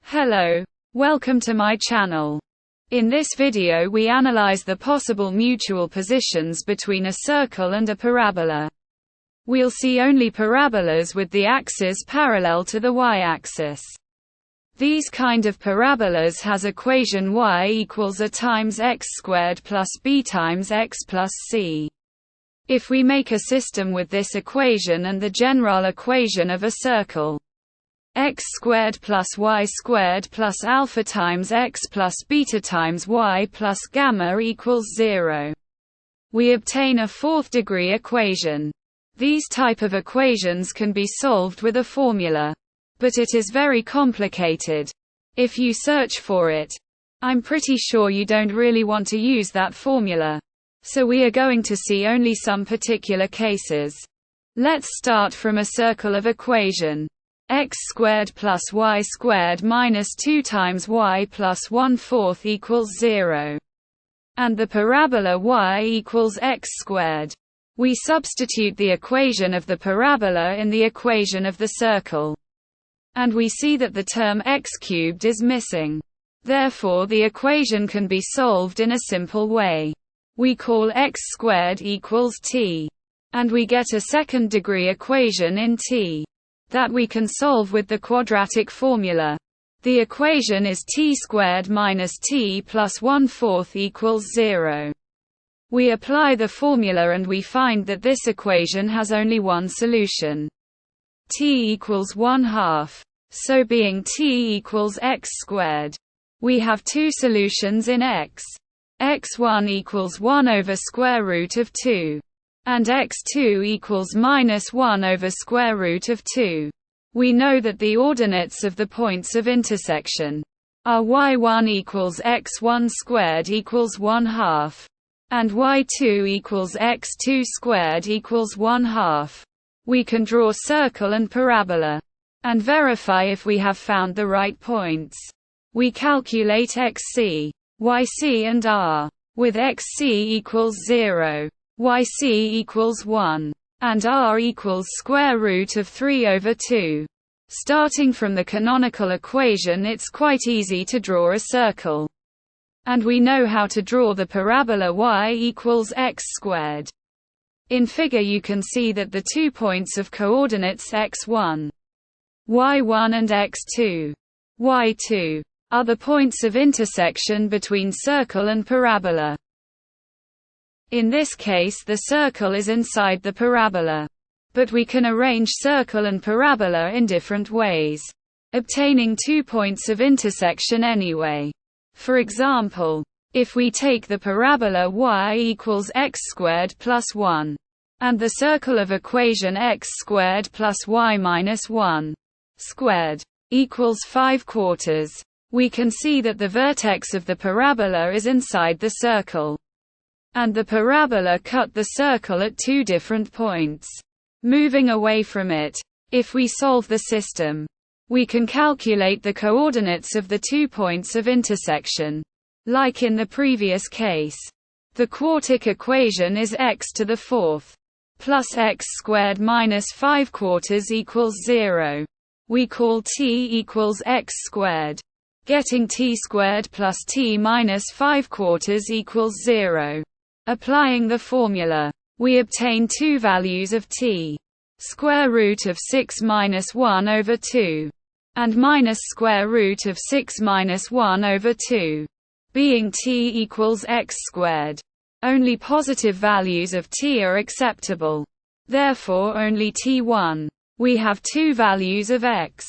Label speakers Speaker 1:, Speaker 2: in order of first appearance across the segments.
Speaker 1: Hello. Welcome to my channel. In this video we analyze the possible mutual positions between a circle and a parabola. We'll see only parabolas with the axes parallel to the y-axis. These kind of parabolas has equation y equals a times x squared plus b times x plus c. If we make a system with this equation and the general equation of a circle, x squared plus y squared plus alpha times x plus beta times y plus gamma equals 0. We obtain a fourth-degree equation. These type of equations can be solved with a formula, but it is very complicated. If you search for it, I'm pretty sure you don't really want to use that formula. So we are going to see only some particular cases. Let's start from a circle of equation. X squared plus y squared minus 2 times y plus 1/4 equals 0. And the parabola y equals x squared. We substitute the equation of the parabola in the equation of the circle. And we see that the term x cubed is missing. Therefore the equation can be solved in a simple way. We call x squared equals t. And we get a second-degree equation in t that we can solve with the quadratic formula. The equation is t squared minus t plus 1/4 equals 0. We apply the formula and we find that this equation has only one solution. T equals 1/2. So being t equals x squared, we have two solutions in x. x1 equals 1 over square root of 2. And x2 equals minus 1 over square root of 2. We know that the ordinates of the points of intersection are y1 equals x1 squared equals 1/2. And y2 equals x2 squared equals 1/2. We can draw circle and parabola and verify if we have found the right points. We calculate xc, yc and r, with xc equals 0. yc equals 1, and r equals square root of 3 over 2. Starting from the canonical equation, it's quite easy to draw a circle. And we know how to draw the parabola y equals x squared. In figure you can see that the 2 points of coordinates x1, y1 and x2, y2, are the points of intersection between circle and parabola. In this case the circle is inside the parabola. But we can arrange circle and parabola in different ways, obtaining 2 points of intersection anyway. For example, if we take the parabola y equals x squared plus 1, and the circle of equation x squared plus y minus 1 squared equals 5/4, we can see that the vertex of the parabola is inside the circle. And the parabola cut the circle at 2 different points, moving away from it. If we solve the system, we can calculate the coordinates of the 2 points of intersection. Like in the previous case, the quartic equation is x to the 4th plus x squared minus 5/4 equals 0. We call t equals x squared. Getting t squared plus t minus 5/4 equals 0. Applying the formula, we obtain two values of t. Square root of 6 minus 1 over 2. And minus square root of 6 minus 1 over 2. Being t equals x squared, only positive values of t are acceptable. Therefore only t1. We have two values of x.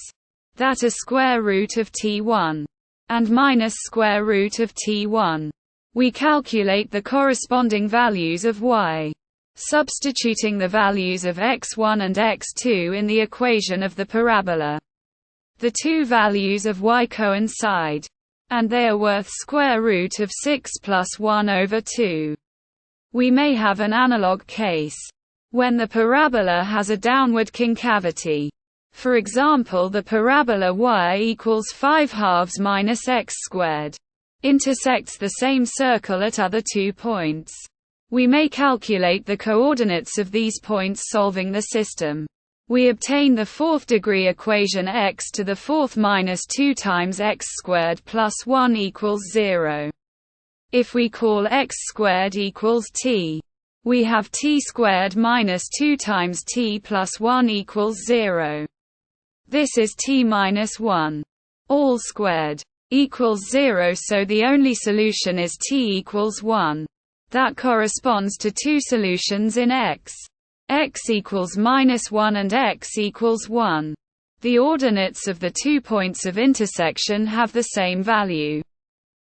Speaker 1: That are square root of t1 and minus square root of t1. We calculate the corresponding values of y, substituting the values of x1 and x2 in the equation of the parabola. The two values of y coincide, and they are worth square root of 6 plus 1 over 2. We may have an analog case, when the parabola has a downward concavity. For example, the parabola y equals 5/2 minus x squared intersects the same circle at other 2 points. We may calculate the coordinates of these points solving the system. We obtain the fourth-degree equation x to the fourth minus 2 times x squared plus 1 equals 0. If we call x squared equals t, we have t squared minus 2 times t plus 1 equals 0. This is t minus 1. All squared equals 0, so the only solution is t equals 1. That corresponds to two solutions in x. X equals -1 and x equals 1. The ordinates of the 2 points of intersection have the same value.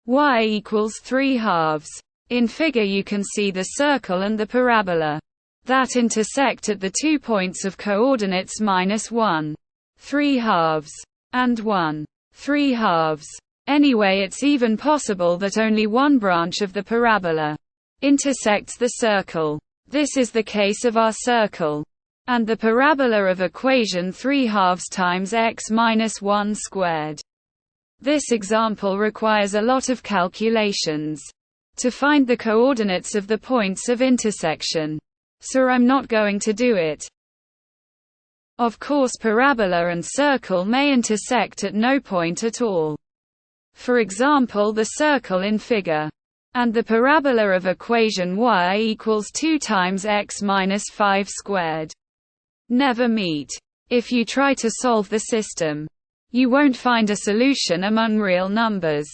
Speaker 1: Y equals 3/2. In figure you can see the circle and the parabola that intersect at the 2 points of coordinates -1, 3/2, and 1, 3/2. Anyway, it's even possible that only one branch of the parabola intersects the circle. This is the case of our circle and the parabola of equation 3/2 times x minus 1 squared. This example requires a lot of calculations to find the coordinates of the points of intersection, so I'm not going to do it. Of course, parabola and circle may intersect at no point at all. For example, the circle in figure and the parabola of equation y equals 2 times x minus 5 squared never meet. If you try to solve the system, you won't find a solution among real numbers.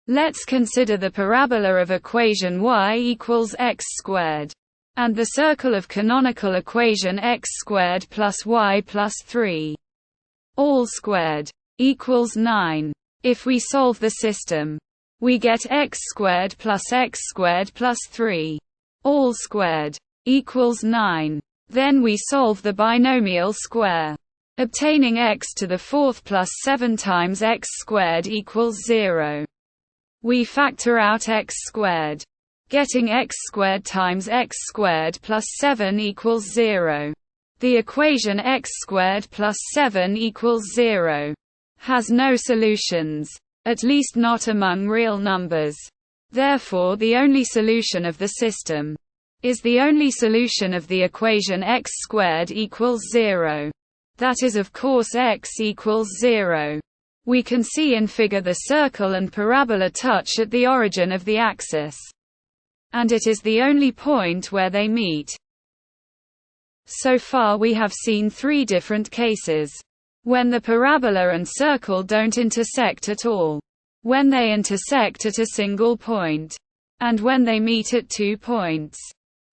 Speaker 1: Let's consider the parabola of equation y equals x squared and the circle of canonical equation x squared plus y plus 3 all squared equals 9. If we solve the system, we get x squared plus 3 all squared equals 9. Then we solve the binomial square, obtaining x to the fourth plus 7 times x squared equals 0. We factor out x squared, getting x squared times x squared plus 7 equals 0. The equation x squared plus 7 equals 0 has no solutions, at least not among real numbers. Therefore, the only solution of the system is the only solution of the equation x squared equals 0. That is, of course, x equals 0. We can see in figure the circle and parabola touch at the origin of the axis, and it is the only point where they meet. So far we have seen three different cases: when the parabola and circle don't intersect at all, when they intersect at a single point, and when they meet at 2 points.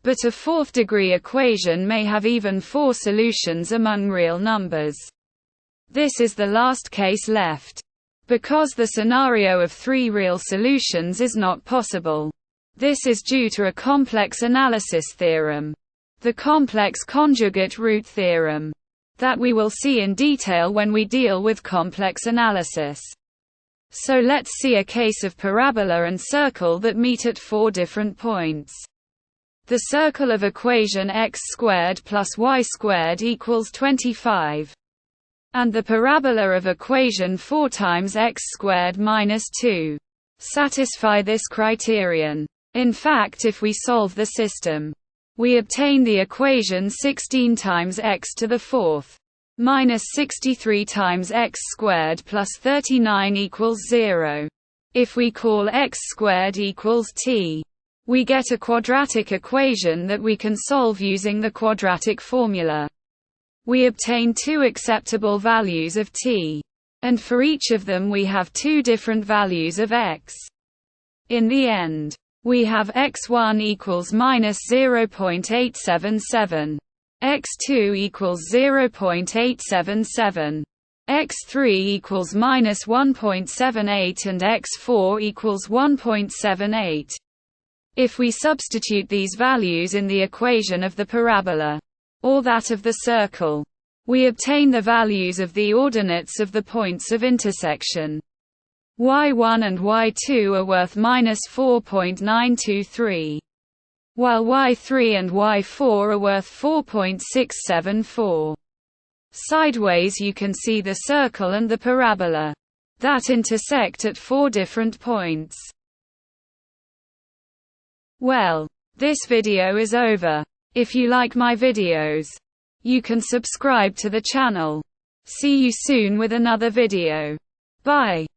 Speaker 1: But a fourth-degree equation may have even 4 solutions among real numbers. This is the last case left, because the scenario of 3 real solutions is not possible. This is due to a complex analysis theorem, the complex conjugate root theorem, that we will see in detail when we deal with complex analysis. So let's see a case of parabola and circle that meet at 4 different points. The circle of equation x squared plus y squared equals 25. And the parabola of equation 4 times x squared minus 2 satisfy this criterion. In fact, if we solve the system, we obtain the equation 16 times x to the fourth minus 63 times x squared plus 39 equals 0. If we call x squared equals t, we get a quadratic equation that we can solve using the quadratic formula. We obtain 2 acceptable values of t, and for each of them we have 2 different values of x. In the end, we have x1 equals minus 0.877, x2 equals 0.877, x3 equals minus 1.78 and x4 equals 1.78. If we substitute these values in the equation of the parabola, or that of the circle, we obtain the values of the ordinates of the points of intersection. y1 and y2 are worth minus 4.923, while y3 and y4 are worth 4.674. Sideways you can see the circle and the parabola that intersect at 4 different points. Well, this video is over. If you like my videos, You can subscribe to the channel. See you soon with another video. Bye.